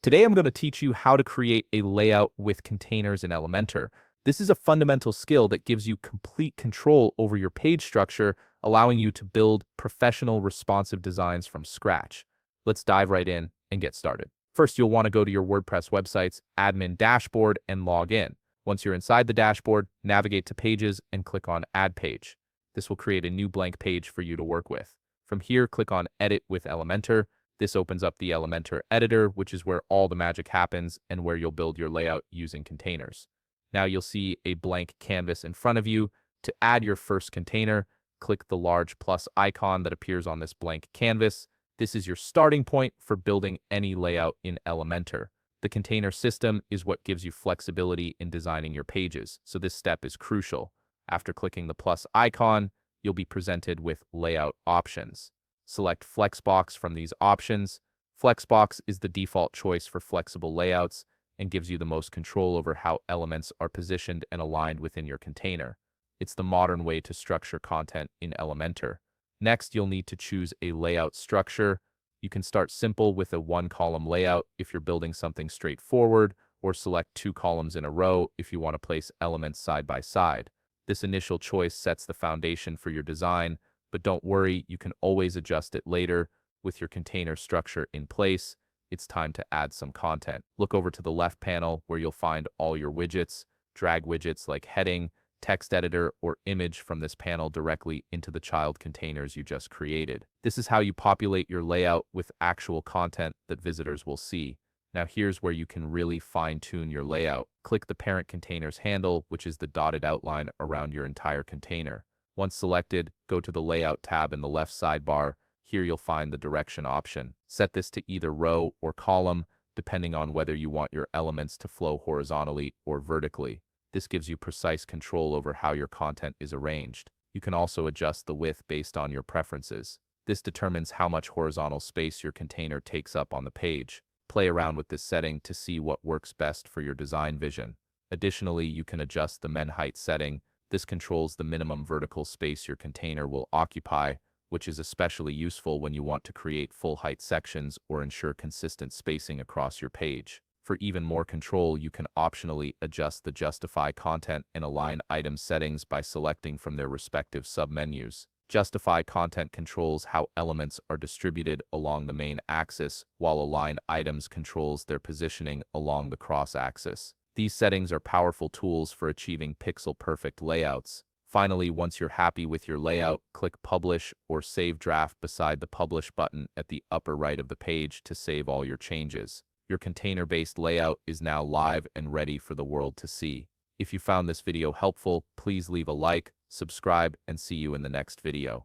Today I'm going to teach you how to create a layout with containers in Elementor. This is a fundamental skill that gives you complete control over your page structure, allowing you to build professional responsive designs from scratch. Let's dive right in and get started. First, you'll want to go to your WordPress website's admin dashboard and log in. Once you're inside the dashboard, navigate to Pages and click on Add Page. This will create a new blank page for you to work with. From here, click on Edit with Elementor. This opens up the Elementor editor, which is where all the magic happens and where you'll build your layout using containers. Now you'll see a blank canvas in front of you. To add your first container, click the large plus icon that appears on this blank canvas. This is your starting point for building any layout in Elementor. The container system is what gives you flexibility in designing your pages, so this step is crucial. After clicking the plus icon, you'll be presented with layout options. Select Flexbox from these options. Flexbox is the default choice for flexible layouts and gives you the most control over how elements are positioned and aligned within your container. It's the modern way to structure content in Elementor. Next, you'll need to choose a layout structure. You can start simple with a one-column layout if you're building something straightforward, or select 2 columns in a row if you want to place elements side by side. This initial choice sets the foundation for your design, but don't worry, you can always adjust it later. With your container structure in place, it's time to add some content. Look over to the left panel where you'll find all your widgets. Drag widgets like heading, text editor, or image from this panel directly into the child containers you just created. This is how you populate your layout with actual content that visitors will see. Now here's where you can really fine-tune your layout. Click the parent container's handle, which is the dotted outline around your entire container. Once selected, go to the Layout tab in the left sidebar. Here you'll find the Direction option. Set this to either row or column, depending on whether you want your elements to flow horizontally or vertically. This gives you precise control over how your content is arranged. You can also adjust the width based on your preferences. This determines how much horizontal space your container takes up on the page. Play around with this setting to see what works best for your design vision. Additionally, you can adjust the men height setting. This controls the minimum vertical space your container will occupy, which is especially useful when you want to create full-height sections or ensure consistent spacing across your page. For even more control, you can optionally adjust the Justify Content and Align Items settings by selecting from their respective submenus. Justify Content controls how elements are distributed along the main axis, while Align Items controls their positioning along the cross-axis. These settings are powerful tools for achieving pixel-perfect layouts. Finally, once you're happy with your layout, click Publish or Save Draft beside the Publish button at the upper right of the page to save all your changes. Your container-based layout is now live and ready for the world to see. If you found this video helpful, please leave a like, subscribe, and see you in the next video.